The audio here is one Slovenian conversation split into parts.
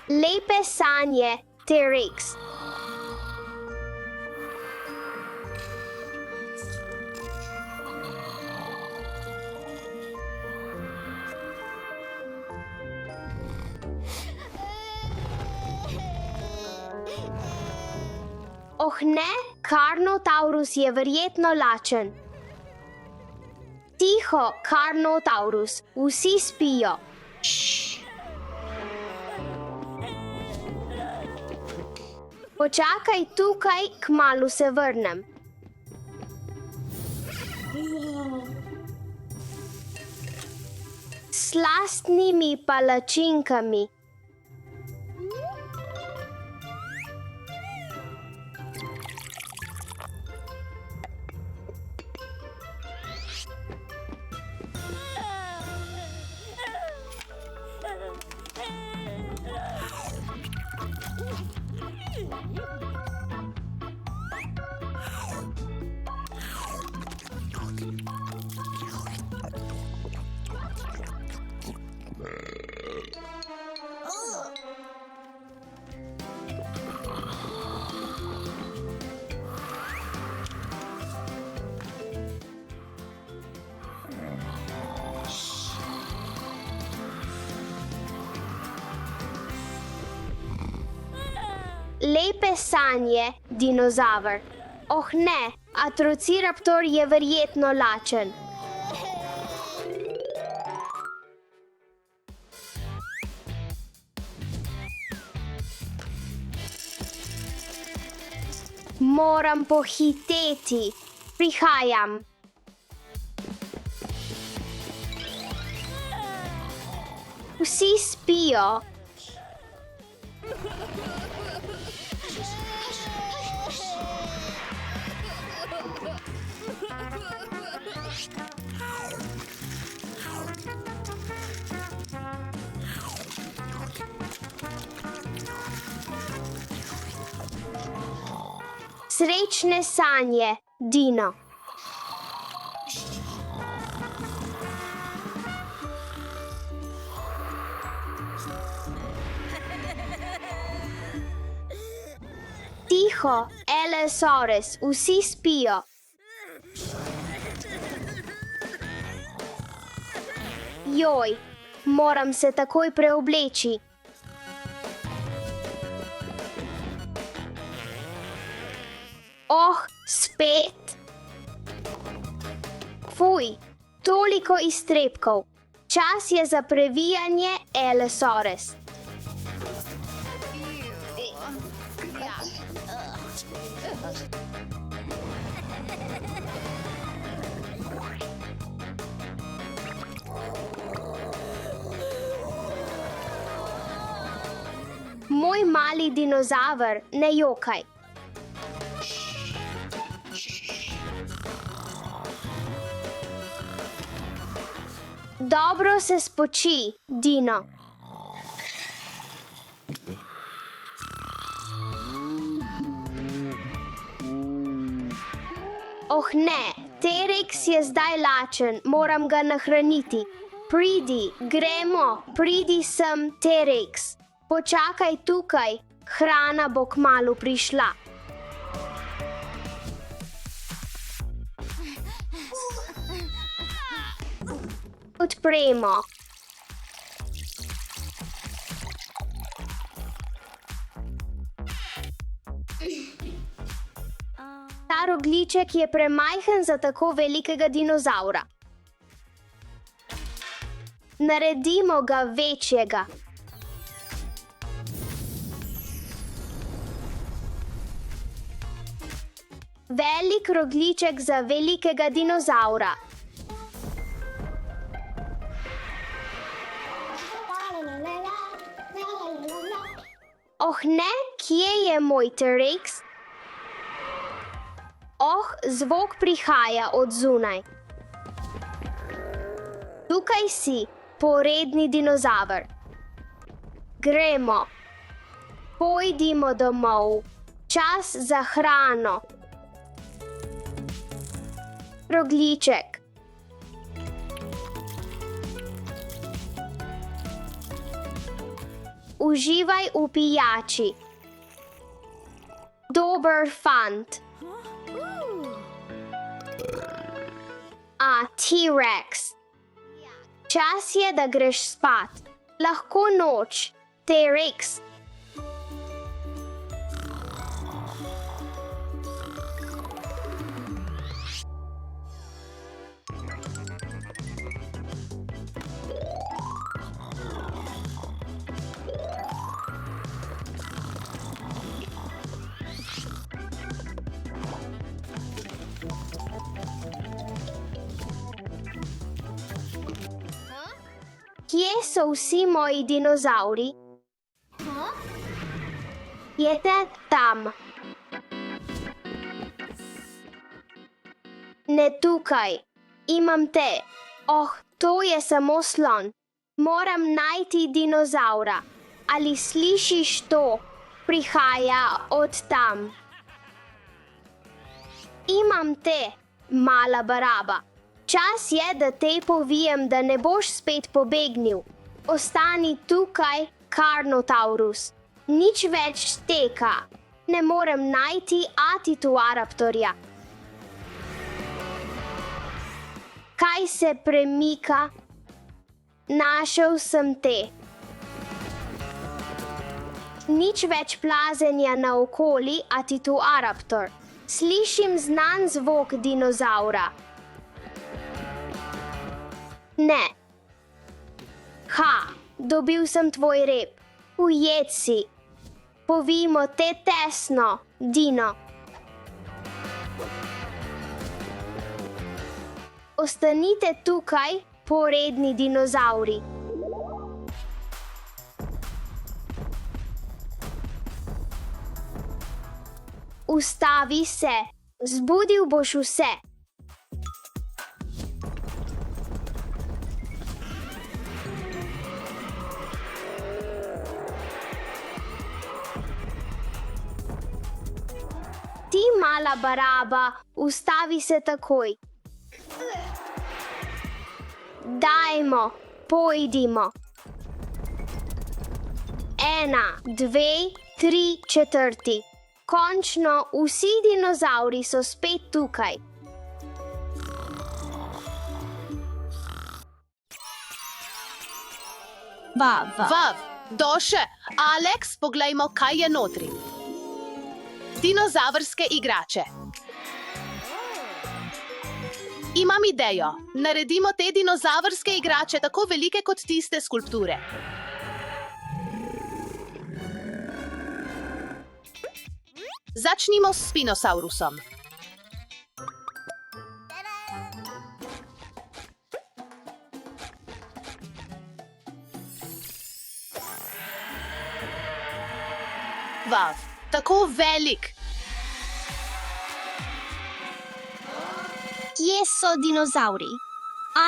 Lepe sanje, T-Rex. Oh ne, Carnotaurus je verjetno lačen. Tiho, Carnotaurus, vsi spijo. Počakaj tukaj, kmalu se vrnem. S slastnimi palačinkami. Lepe sanje, dinozaver. Oh ne, Atrociraptor je verjetno lačen. Moram pohiteti. Prihajam. Vsi spijo. Srečne sanje, Dino. Tiho, Elesaurus, vsi spijo. Joj, moram se takoj preobleči. Oh, spet. Fuj, toliko iztrebkov. Čas je za previjanje, Elesaurus. Moj mali dinozaver, ne jokaj. Dobro se spoči, Dino. Oh ne, T-Rex je zdaj lačen, moram ga nahraniti. Pridi, gremo, pridi sem, T-Rex. Počakaj tukaj, hrana bo kmalu prišla. Odpremo. Ta rogljiček je premajhen za tako velikega dinozaura. Naredimo ga večjega. Velik rogljiček za velikega dinozaura. Oh ne, kje je moj T-Rex? Oh, zvok prihaja od zunaj. Tukaj si, poredni dinozaver. Gremo. Pojdimo domov. Čas za hrano. Rogljiček. uživaj v pijači. Dober fant. T-Rex. Čas je, da greš spat. Lahko noč. T-Rex. Kje so vsi moji dinozavri? Je te tam? Ne tukaj. Imam te. To je samo slon. Moram najti dinozaura. Ali slišiš to? Prihaja od tam. Imam te, mala baraba. Čas je, da te povijem, da ne boš spet pobegnil. Ostani tukaj, Carnotaurus. Nič več steka. Ne morem najti Atituaraptorja. Kaj se premika? Našel sem te. Nič več plazenja naokoli, Atituaraptor. Slišim znan zvok dinozaura. Ne. Dobil sem tvoj rep. Ujet si. Povimo te tesno, Dino. Ostanite tukaj, poredni dinozauri. Ustavi se. Zbudil boš vse. Ti, mala baraba, ustavi se takoj. Dajmo, pojdimo. 1, 2, 3, 4. Končno, vsi dinozauri so spet tukaj. Vav, Doše, Alex, poglejmo, kaj je notri. Dinozavrske igrače. Imam idejo. Naredimo te dinozavrske igrače tako velike kot tiste skulpture. Začnimo s Spinosaurusom. Vav, tako velik. Kje so dinozauri?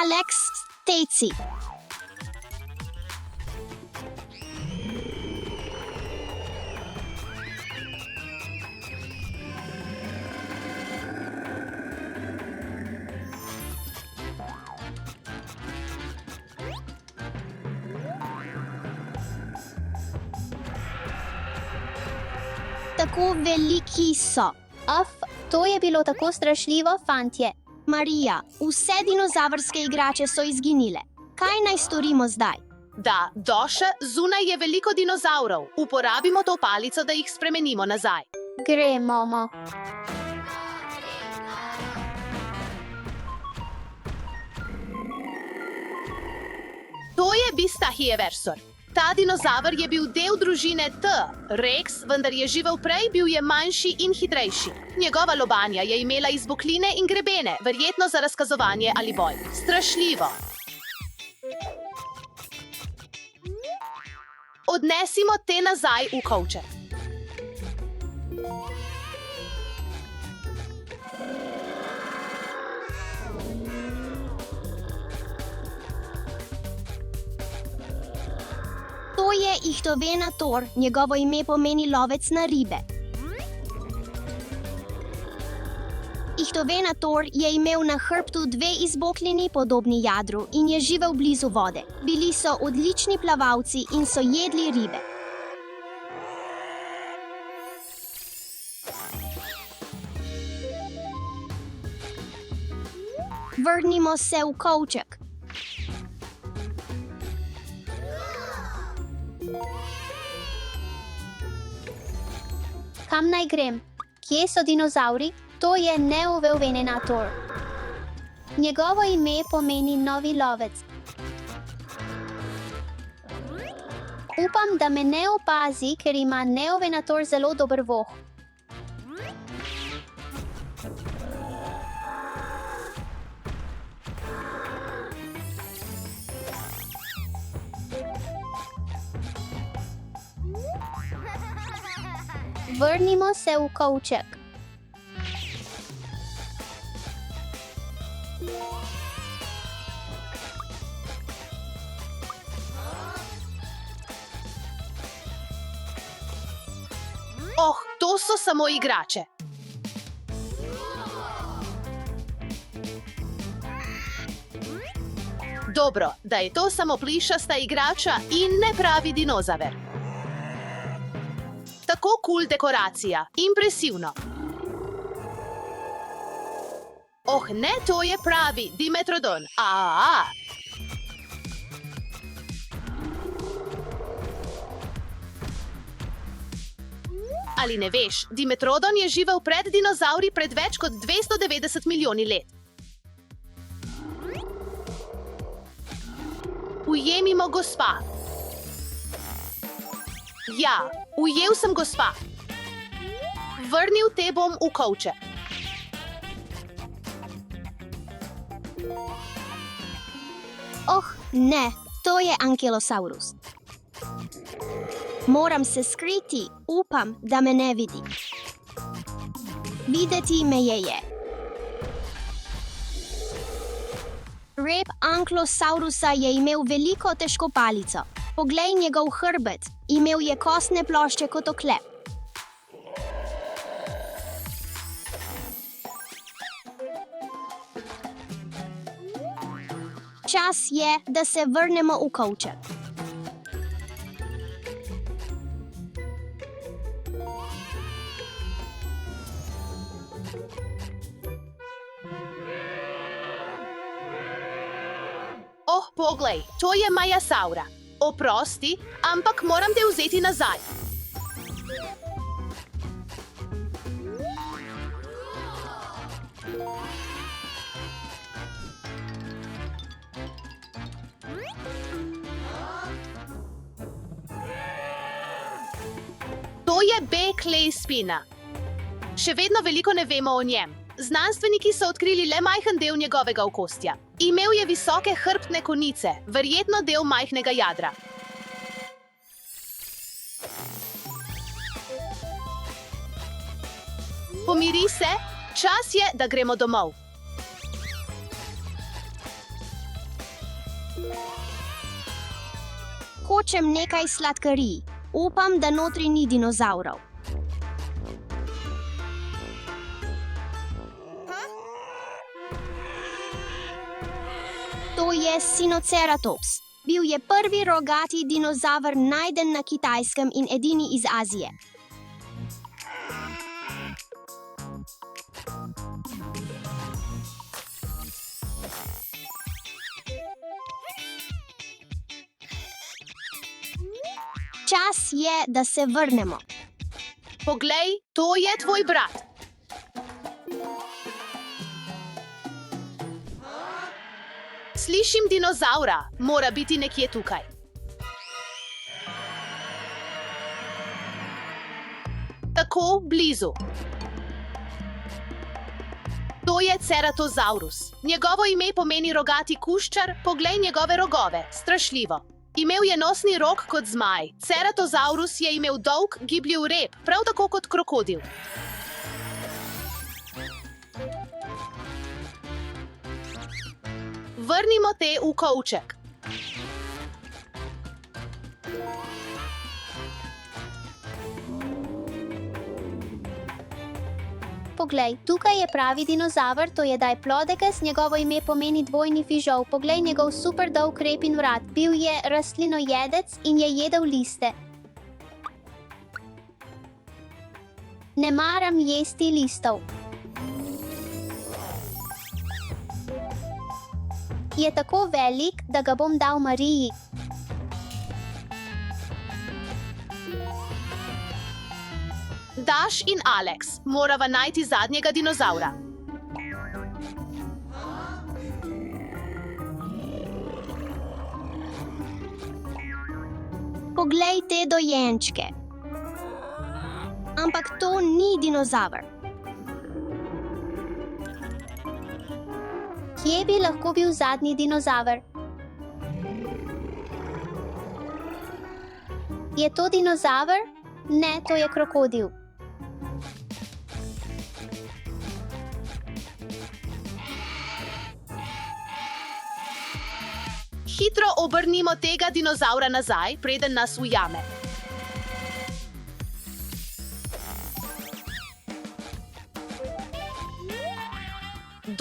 Alex, teci. Tako veliki so. To je bilo tako strašljivo, fantje. Marija, vse dinozavrske igrače so izginile. Kaj naj storimo zdaj? Da, Doše, zunaj je veliko dinozavrov. Uporabimo to palico, da jih spremenimo nazaj. Gremo. To je Bistachieversor. Ta dinozaver je bil del družine T-Rex, vendar je živel prej, bil je manjši in hitrejši. Njegova lobanja je imela izbokline in grebene, verjetno za razkazovanje ali boj. Strašljivo. Odnesimo te nazaj v kovček. To je Ichthyovenator, njegovo ime pomeni lovec na ribe. Ichthyovenator je imel na hrbtu 2 izbokljeni podobni jadru in je živel blizu vode. Bili so odlični plavalci in so jedli ribe. Vrnimo se v kovček. Kam naj grem? Kje so dinozavri? To je Neovenator. Njegovo ime pomeni novi lovec. Upam, da me ne opazi, ker ima Neovenator zelo dober voh. Vrnimo se v kovček. Oh, to so samo igrače. Dobro, da je to samo plišasta igrača in ne pravi dinozaver. Tako cool dekoracija, impresivno. Oh, ne, to je pravi Dimetrodon. Ali ne veš, Dimetrodon je živel pred dinozavri pred več kot 290 milijoni let. Ujemimo gospa. Ja, ujel sem gospa. Vrnil te bom v kovček. Oh, ne, to je Ankylosaurus. Moram se skriti, upam, da me ne vidi. Videti me je. Rep Ankylosaurusa je imel veliko težko palico. Poglej njegov hrbet, imel je kostne plošče kot oklep. Čas je, da se vrnemo v kovček. Oh, poglej, to je Majasaura. Oprosti, ampak moram te vzeti nazaj. To je Beklejspina. Še vedno veliko ne vemo o njem. Znanstveniki so odkrili le majhen del njegovega okostja. Imel je visoke hrbtne konice, verjetno del majhnega jadra. Pomiri se, čas je, da gremo domov. Hočem nekaj sladkarij. Upam, da notri ni dinozavrov. To je Sinoceratops. Bil je prvi rogati dinozaver najden na Kitajskem in edini iz Azije. Čas je, da se vrnemo. Poglej, to je tvoj brat. Slišim dinozaura, mora biti nekje tukaj. Tako blizu. To je Ceratosaurus. Njegovo ime pomeni rogati kuščar, poglej njegove rogove, strašljivo. Imel je nosni rog kot zmaj. Ceratosaurus je imel dolg, gibljiv rep, prav tako kot krokodil. Vrnimo te v kovček. Poglej, tukaj je pravi dinozaver, to je Diplodocus, njegovo ime pomeni dvojni fižol. Poglej njegov super dolg rep in vrat. Bil je rastlinojedec in je jedel liste. Ne maram jesti listov. Je tako velik, da ga bom dal Mariji. Daš in Alex morava najti zadnjega dinozaura. Poglej te dojenčke. Ampak to ni dinozaver. Kje bi lahko bil zadnji dinozaver? Je to dinozaver? Ne, to je krokodil. Hitro obrnimo tega dinozaura nazaj, preden nas ujame.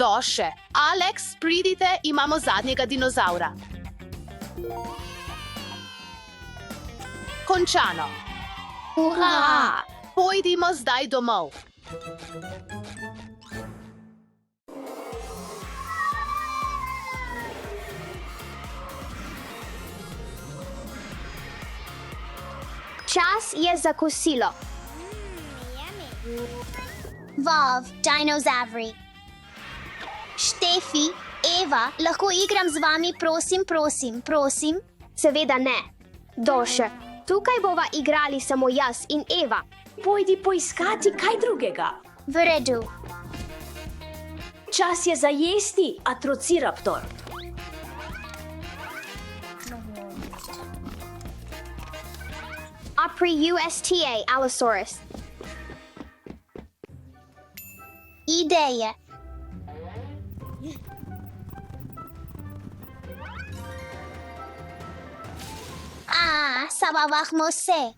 Doše, Alex, pridite, imamo zadnjega dinozaura. Končano. Ura! Pojdimo zdaj domov. Čas je za kosilo. Vov, dinozavri. Štefi, Eva, lahko igram z vami, prosim? Seveda ne. Doše, tukaj bova igrali samo jaz in Eva. Pojdi poiskati kaj drugega. V redu. Čas je za jesti, Atrociraptor. Usta, Allosaurus. Ideje. Sabavahmo se.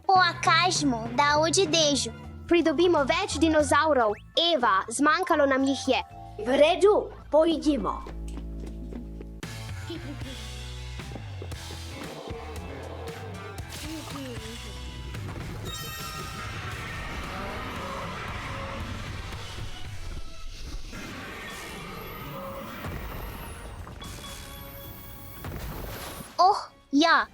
Pokažmo, da oddežu. Pridobimo več dinozaurov. Eva, zmanjkalo nam jih je. V redu, pojdimo. Ja.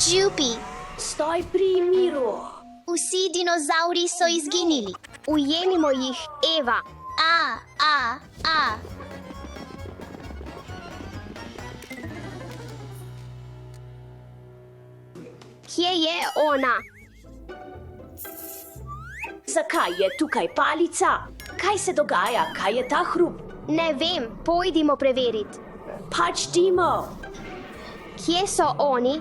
Jupi, Stoj pri miru. vsi dinozauri so izginili. Ujemimo jih, Eva. Kje je ona? Zakaj je tukaj palica? Kaj se dogaja? Kaj je ta hrup? Ne vem, pojdimo preveriti. Pač Dimo. Kje so oni?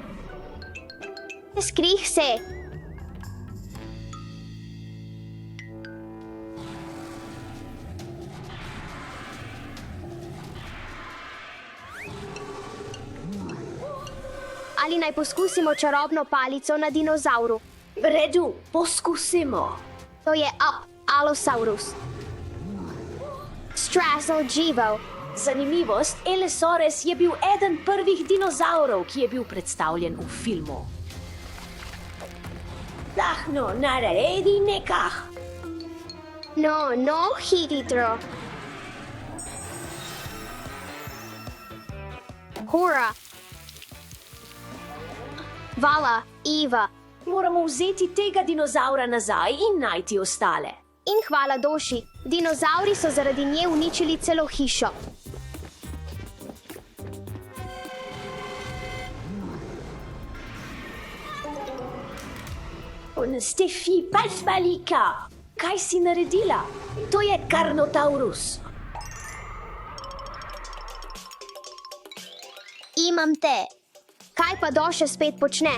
Skrih se. Ali naj poskusimo čarobno palico na dinozauru? V redu, poskusimo. To je Allosaurus. Strazelgivo. Zanimivost, Elesaurus je bil eden prvih dinozaurov, ki je bil predstavljen v filmu. Lahno, naredi nekaj. No, hitro. Hura. Vala, Eva. Moramo vzeti tega dinozaura nazaj in najti ostale. In hvala Doši, dinozauri so zaradi nje uničili celo hišo. Stefi, Palsbalika, kaj si naredila? To je Carnotaurus. Imam te. Kaj pa Doša spet počne?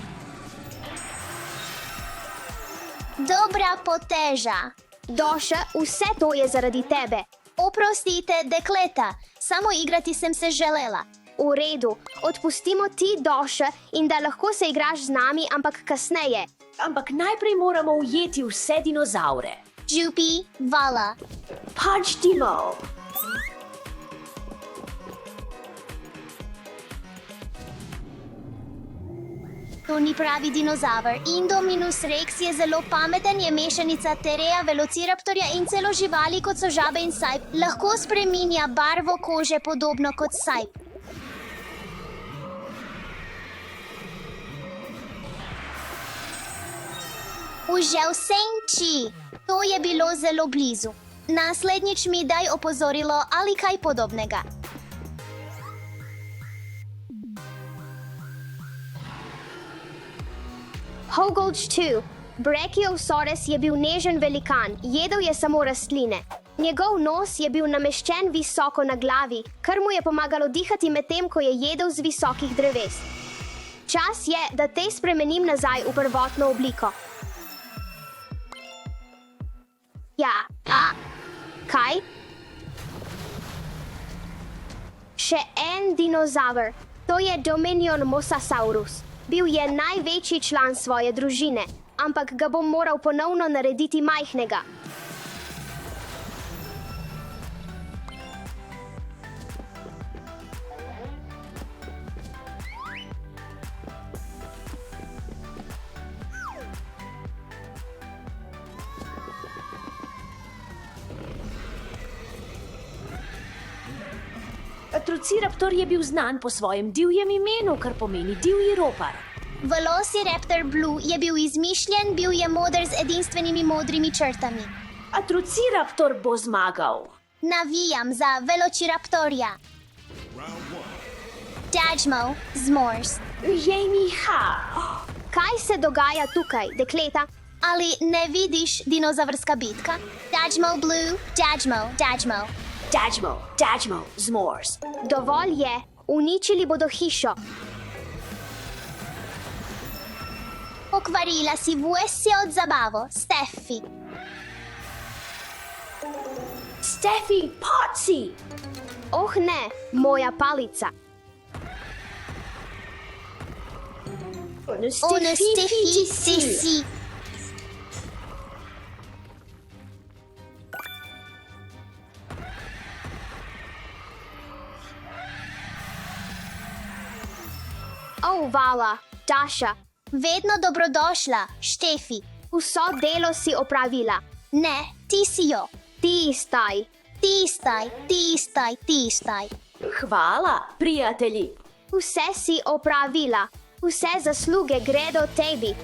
Dobra poteža. Doša, vse to je zaradi tebe. Oprostite, dekleta, samo igrati sem se želela. V redu, odpustimo ti Doša in da lahko se igraš z nami, ampak kasneje. Ampak najprej moramo ujeti vse dinozaure. Jupi, vala. Pač Dimo. To ni pravi dinozaver. Indominus rex je zelo pameten, je mešanica tereja, velociraptorja in celo živali, kot so žabe in sajp. Lahko spreminja barvo kože podobno kot sajp. Užel Senči. To je bilo zelo blizu. Naslednjič mi daj opozorilo ali kaj podobnega. Hogolč 2. Brachiosaurus je bil nežen velikan, jedel je samo rastline. Njegov nos je bil nameščen visoko na glavi, kar mu je pomagalo dihati medtem, ko je jedel z visokih dreves. Čas je, da te spremenim nazaj v prvotno obliko. Ja, kaj? Še en dinozaver. To je Dominion Mosasaurus. Bil je največji član svoje družine, ampak ga bom moral ponovno narediti majhnega. Atrociraptor je bil znan po svojem divjem imenu, kar pomeni divji ropar. Velociraptor Blue je bil izmišljen, bil je moder z edinstvenimi modrimi črtami. Atrociraptor bo zmagal. Navijam za Velociraptorja. Dajmo, Zmors. Jejmiha! Kaj se dogaja tukaj, dekleta? Ali ne vidiš dinozavrska bitka? Dajmo Blue, Dajmo. Dajmo, Zmors. Dovolj je, uničili bodo hišo. Pokvarila si vse od zabavo, Steffi. Steffi, poci! Oh ne, moja palica. Ono Steffi, si. Oh, Vala, Daša, Vedno dobrodošla, Štefi. vso delo si opravila. Ne, ti si jo. Ti staj. Ti staj. Hvala, prijatelji. Vse si opravila. Vse zasluge gredo tebi.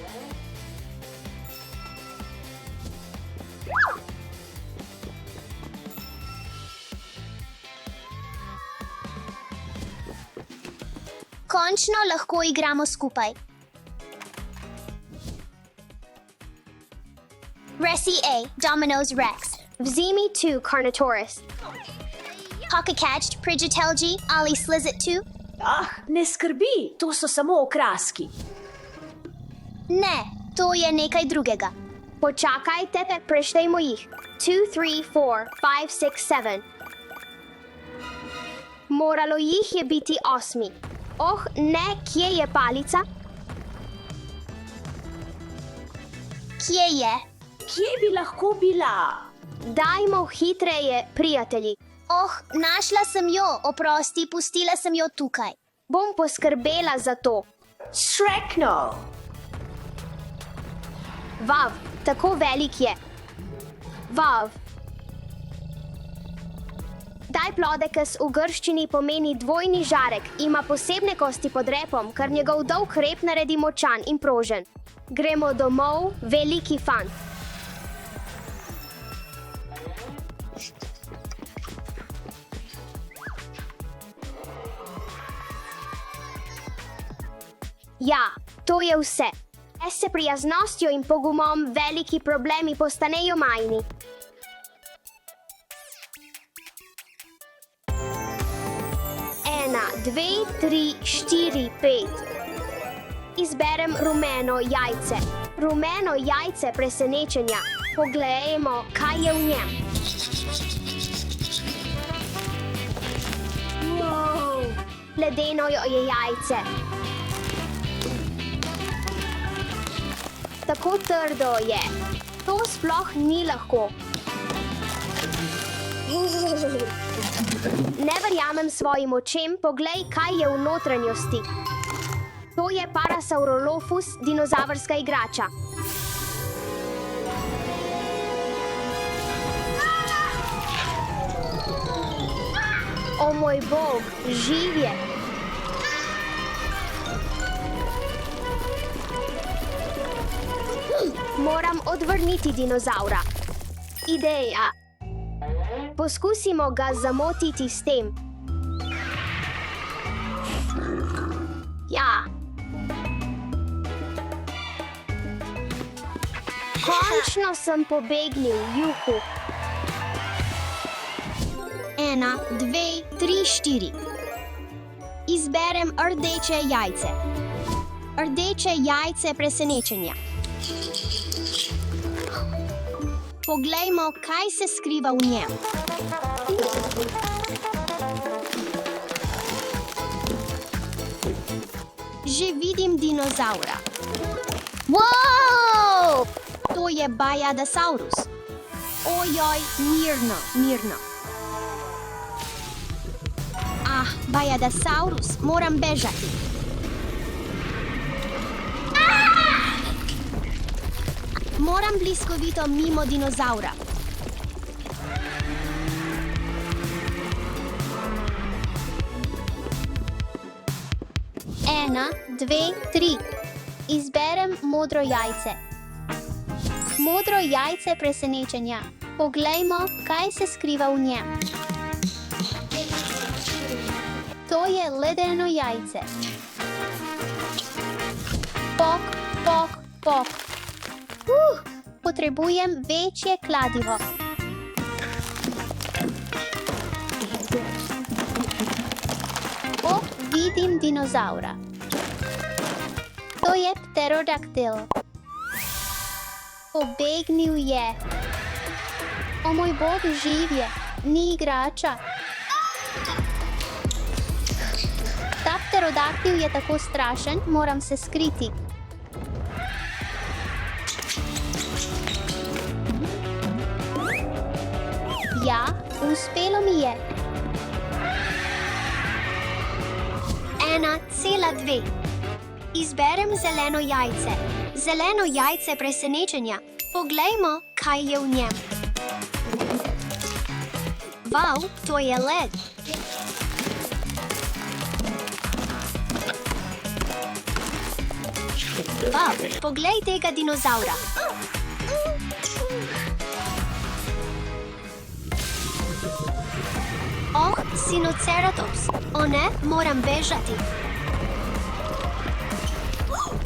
Končno lahko igramo skupaj. Resi A, Domino's Rex. Vzimi tu, Carnotaurus. Pocket Catched, Prigitelgi, Ali Slizzit 2. Ne skrbi, to so samo okraski. Ne, to je nekaj drugega. Počakajte, preštejmo jih. 2, 3, 4, 5, 6, 7. Moralo jih je biti 8. Oh, ne, kje je palica? Kje je? Kje bi lahko bila? Dajmo hitreje, prijatelji. Oh, našla sem jo, oprosti, pustila sem jo tukaj. Bom poskrbela za to. Srekno! Vav, tako velik je. Vav. Diplodocus v grščini pomeni dvojni žarek, ima posebne kosti pod repom, kar njegov dolg rep naredi močan in prožen. Gremo domov, veliki fant. Ja, to je vse. S prijaznostjo in pogumom veliki problemi postanejo majhni. Ena, 2, 3, 4, 5. Izberem rumeno jajce. Rumeno jajce presenečenja. Poglejmo, kaj je v njem. Wow. Ledeno je jajce. Tako trdo je. To sploh ni lahko. Ne verjamem svojim očem, poglej, kaj je v notranjosti. To je Parasaurolophus, dinozavrska igrača. O moj bog, živ je! Moram odvrniti dinozaura. Ideja. Poskusimo ga zamotiti s tem. Ja. Končno sem pobegnil, juhu. 1, 2, 3, 4. Izberem rdeče jajce. Rdeče jajce presenečenja. Poglejmo, kaj se skriva v njem. Že vidim dinozaura. Wow! To je Bajadasaurus. Ojoj, mirno, mirno. Bajadasaurus, moram bežati. Moram bliskovito mimo dinozaura. Ena, dve, tri. Izberem modro jajce. Modro jajce presenečenja. Poglejmo, kaj se skriva v njem. To je ledeno jajce. Pok, pok, pok. Potrebujem večje kladivo. Vidim dinozaura. To je pterodaktil. Pobegnil je. O moj bog, živ je. Ni igrača. Ta pterodaktil je tako strašen, moram se skriti. Ja, uspelo mi je. 1,2. Izberem zeleno jajce. Zeleno jajce presenečenja. Poglejmo, kaj je v njem. Wow, to je led. Wow, poglej tega dinozaura. Oh, Sinoceratops. O ne, moram bežati.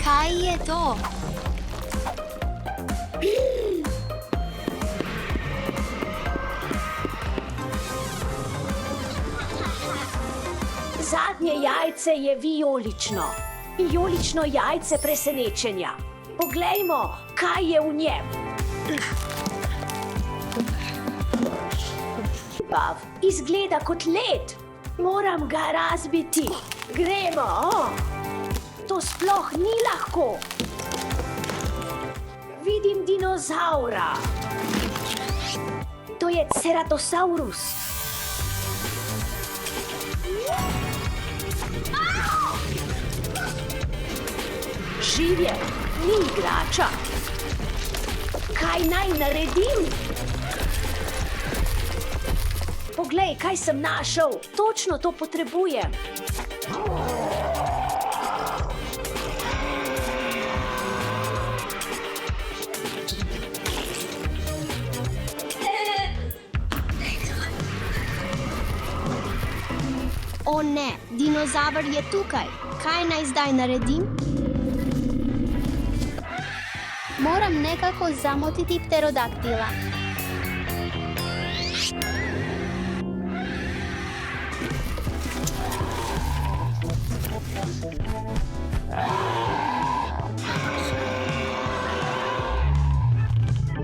Kaj je to? Zadnje jajce je vijolično. Vijolično jajce presenečenja. Poglejmo, kaj je v njem. Izgleda kot led. Moram ga razbiti. Gremo. To sploh ni lahko. Vidim dinozaura. To je Ceratosaurus. Živ je, ni igrača. Kaj naj naredim? Poglej, kaj sem našel. Točno to potrebujem. O ne, dinozaver je tukaj. Kaj naj zdaj naredim? Moram nekako zamotiti pterodaktila.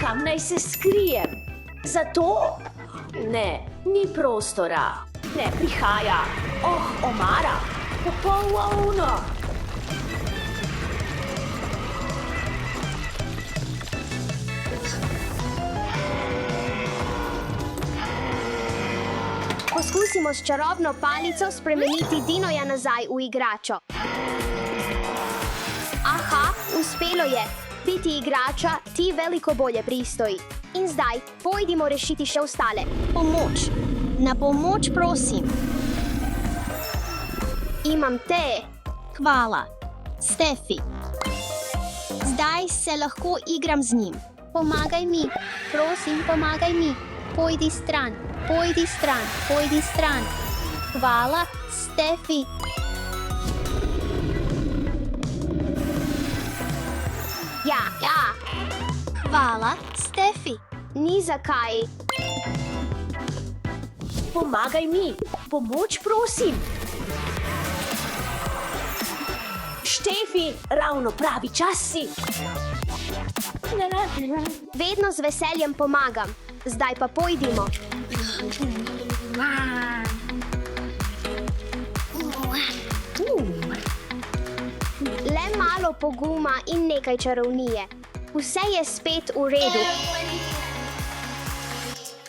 Kam naj se skrijem? Zato? Ne, ni prostora. Ne prihaja. Oh, omara. Popolno. Poskusimo s čarobno palico spremeniti Dinoja nazaj v igračo. Uspelo je. Biti igrača ti veliko bolje pristoji. In zdaj pojdimo rešiti še ostale. Pomoč. Na pomoč, prosim. Imam te. Hvala. Stefi. Zdaj se lahko igram z njim. Pomagaj mi. Prosim, pomagaj mi. Pojdi stran. Pojdi stran. Pojdi stran. Hvala, Stefi. Ja. Hvala, Stefi. Ni zakaj. Pomagaj mi. Pomoč, prosim. Štefi, ravno pravi čas si. Vedno z veseljem pomagam. Zdaj pa pojdimo. Le malo poguma in nekaj čarovnije. Vse je spet v redu.